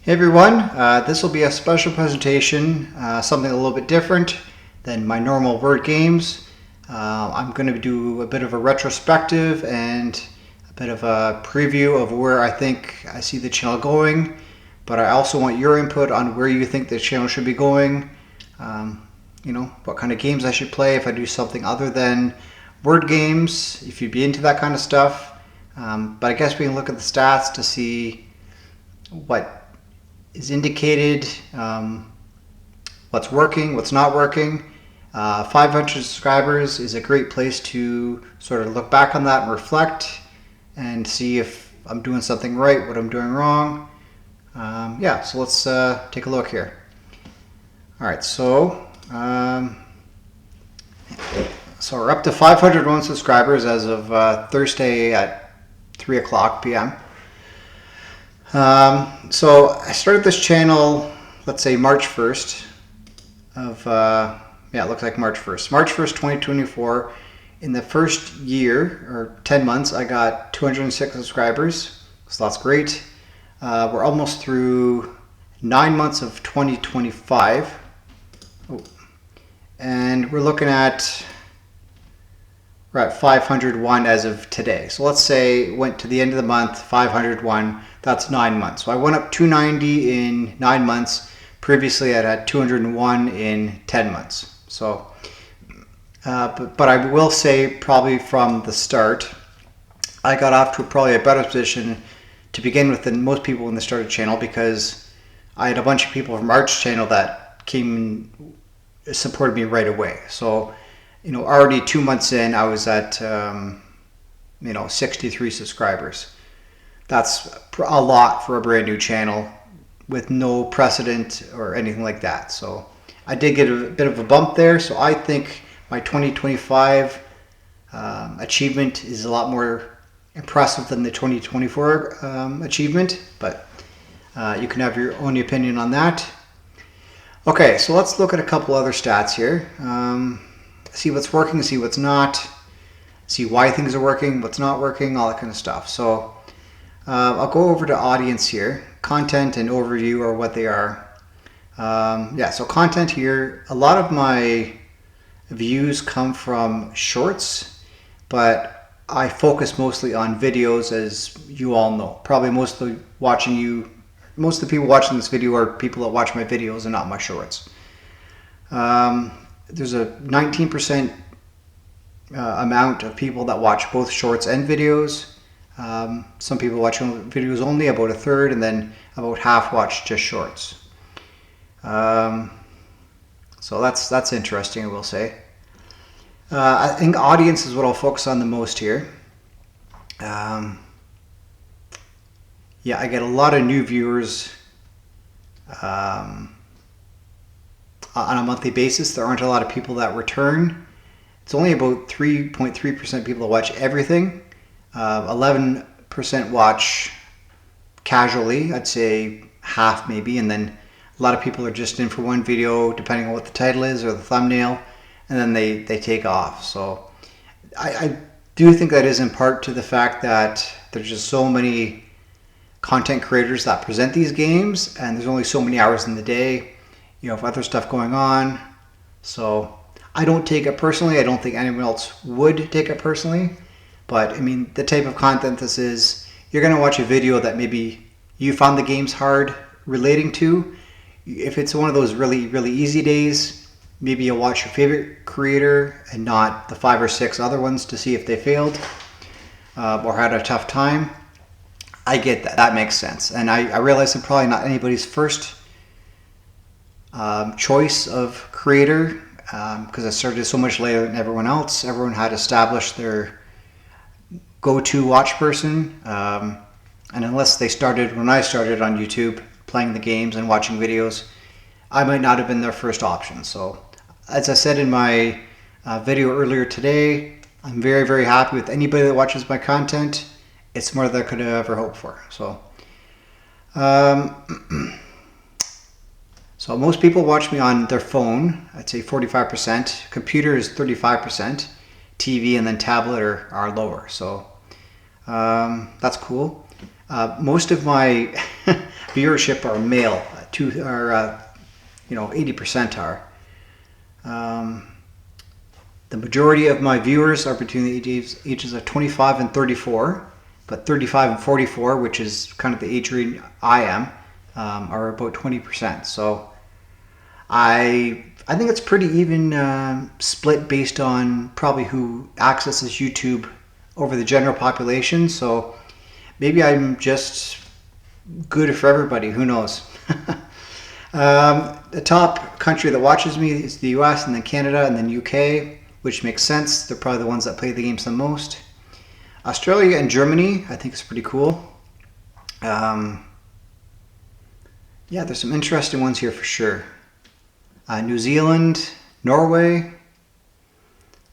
Hey everyone, this will be a special presentation, something a little bit different than my normal word games. I'm going to do a bit of a retrospective and a bit of a preview of where I think I see the channel going, but I also want your input on where you think the channel should be going, what kind of games I should play if I do something other than word games, if you'd be into that kind of stuff. But I guess we can look at the stats to see what is indicated, what's working, what's not working. 500 subscribers is a great place to sort of look back on that and reflect and see if I'm doing something right, what I'm doing wrong. So let's take a look here. All right, so we're up to 501 subscribers as of Thursday at 3 o'clock p.m. So I started this channel, let's say March 1st of, it looks like March 1st. March 1st, 2024. In the first year, or 10 months, I got 206 subscribers. So that's great. We're almost through 9 months of 2025. And we're at 501 as of today. So let's say went to the end of the month, 501, that's 9 months. So I went up 290 in 9 months. Previously I had 201 in 10 months. So, but I will say probably from the start, I got off to probably a better position to begin with than most people when they started channel, because I had a bunch of people from Art's channel that came and supported me right away. So, already 2 months in, I was at, 63 subscribers. That's a lot for a brand new channel with no precedent or anything like that. So I did get a bit of a bump there. So I think my 2025 achievement is a lot more impressive than the 2024 achievement, but you can have your own opinion on that. Okay, so let's look at a couple other stats here. See what's working, see what's not, see why things are working, what's not working, all that kind of stuff. So I'll go over to audience here. Content and overview are what they are. So content here, a lot of my views come from shorts, but I focus mostly on videos, as you all know. Probably most of the people watching this video are people that watch my videos and not my shorts. There's a 19% amount of people that watch both shorts and videos. Some people watch videos only, about a third, and then about half watch just shorts. So that's interesting, I will say. I think audience is what I'll focus on the most here. I get a lot of new viewers on a monthly basis. There aren't a lot of people that return. It's only about 3.3% people that watch everything. 11% watch casually, I'd say half maybe, and then a lot of people are just in for one video depending on what the title is or the thumbnail, and then they take off. So I do think that is in part to the fact that there's just so many content creators that present these games, and there's only so many hours in the day, with other stuff going on. So I don't take it personally. I don't think anyone else would take it personally. But I mean, the type of content this is, you're going to watch a video that maybe you found the games hard relating to. If it's one of those really, really easy days, maybe you'll watch your favorite creator and not the 5 or 6 other ones to see if they failed or had a tough time. I get that. That makes sense. And I realize I'm probably not anybody's first choice of creator, because I started so much later than everyone else. Everyone had established their go-to watch person, and unless they started when I started on YouTube playing the games and watching videos, I might not have been their first option. So as I said in my video earlier today, I'm very, very happy with anybody that watches my content. It's more than I could have ever hoped for. So so most people watch me on their phone. I'd say 45%. Computer is 35%. TV and then tablet are lower. So that's cool. Most of my viewership are male. 80% are. The majority of my viewers are between the ages of 25 and 34, but 35 and 44, which is kind of the age range I am, are about 20%. So I think it's pretty even split based on probably who accesses YouTube over the general population. So maybe I'm just good for everybody. Who knows? The top country that watches me is the US, and then Canada, and then UK, which makes sense. They're probably the ones that play the games the most. Australia and Germany, I think is pretty cool. Yeah, there's some interesting ones here for sure. New Zealand, Norway.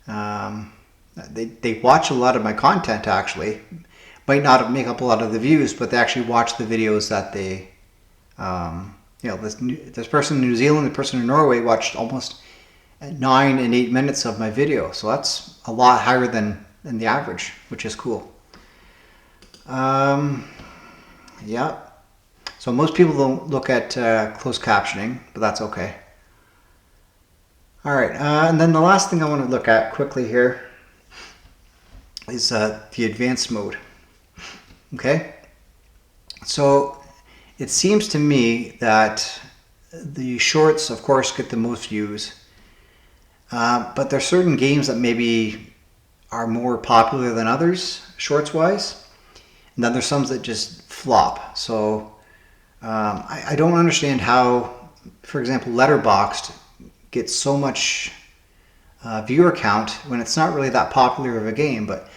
They watch a lot of my content actually. Might not make up a lot of the views, but they actually watch the videos that they, this person in New Zealand, the person in Norway watched almost 9 and 8 minutes of my video. So that's a lot higher than the average, which is cool. Yeah. So most people don't look at closed captioning, but that's okay. All right, and then the last thing I want to look at quickly here is the advanced mode. Okay, so it seems to me that the shorts, of course, get the most views, but there's certain games that maybe are more popular than others, shorts-wise, and then there's some that just flop. So I don't understand how, for example, Letterboxd gets so much viewer count when it's not really that popular of a game, but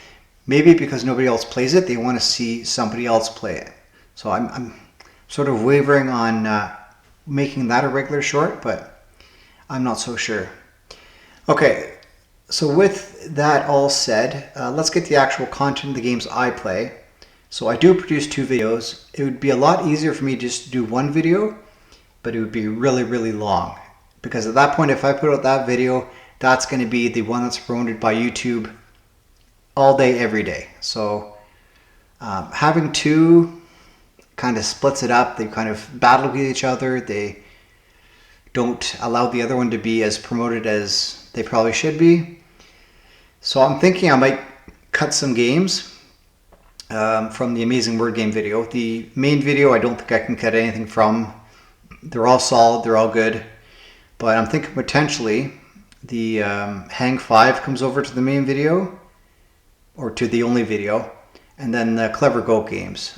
maybe because nobody else plays it, they want to see somebody else play it. So I'm sort of wavering on making that a regular short, but I'm not so sure. Okay, so with that all said, let's get the actual content of the games I play. So I do produce 2 videos. It would be a lot easier for me just to do 1 video, but it would be really, really long. Because at that point, if I put out that video, that's going to be the one that's promoted by YouTube all day, every day. So having 2 kind of splits it up. They kind of battle with each other. They don't allow the other one to be as promoted as they probably should be. So I'm thinking I might cut some games from the Amazing Word Game video. The main video, I don't think I can cut anything from. They're all solid. They're all good. But I'm thinking potentially the Hang 5 comes over to the main video, or to the only video, and then the Clever Goat games.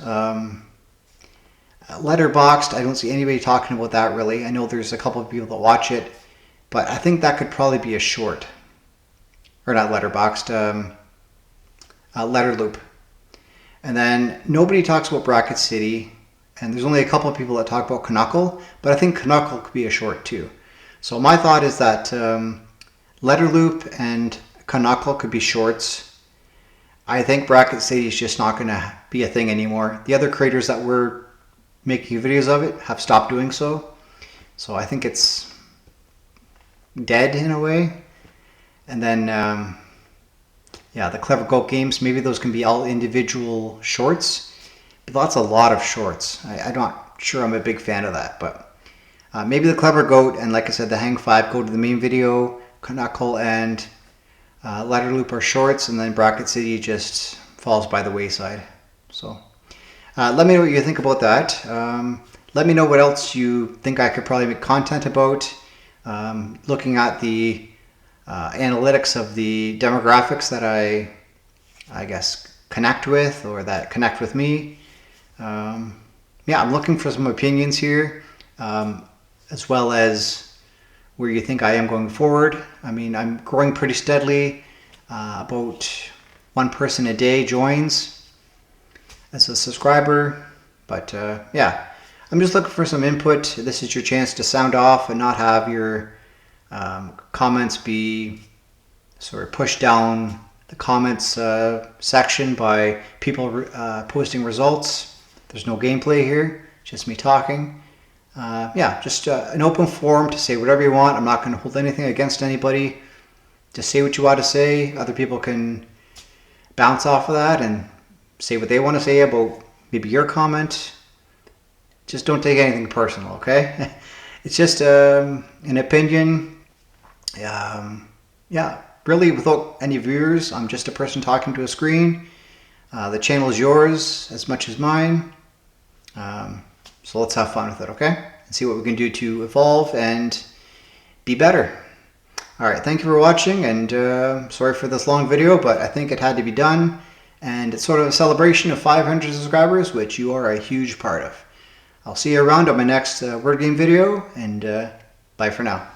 Letterboxd, I don't see anybody talking about that really. I know there's a couple of people that watch it, but I think that could probably be a short. Or not Letterboxd, Letterloop. And then nobody talks about Bracket City, and there's only a couple of people that talk about Knuckle, but I think Knuckle could be a short too. So my thought is that Letterloop and Knuckle could be shorts. I think Bracket City is just not going to be a thing anymore. The other creators that were making videos of it have stopped doing so. So I think it's dead in a way. And then, yeah, the Clever Goat games, maybe those can be all individual shorts. But that's a lot of shorts. I'm not sure I'm a big fan of that, but maybe the Clever Goat and, like I said, the Hang 5 go to the main video. Knuckle and Letterloop are shorts, and then Bracket City just falls by the wayside. So let me know what you think about that. Let me know what else you think I could probably make content about. Looking at the analytics of the demographics that I guess connect with, or that connect with me. Yeah, I'm looking for some opinions here, as well as where you think I am going forward. I mean, I'm growing pretty steadily. About 1 person a day joins as a subscriber. But yeah, I'm just looking for some input. This is your chance to sound off and not have your comments be sort of pushed down the comments section by people posting results. There's no gameplay here, just me talking. Yeah, just an open forum to say whatever you want. I'm not going to hold anything against anybody. Just say what you want to say. Other people can bounce off of that and say what they want to say about maybe your comment. just don't take anything personal, okay? It's just an opinion. Yeah, really, without any viewers, I'm just a person talking to a screen. The channel is yours as much as mine. So let's have fun with it, okay? And see what we can do to evolve and be better. Alright, thank you for watching, and sorry for this long video, but I think it had to be done. And it's sort of a celebration of 500 subscribers, which you are a huge part of. I'll see you around on my next word game video, and bye for now.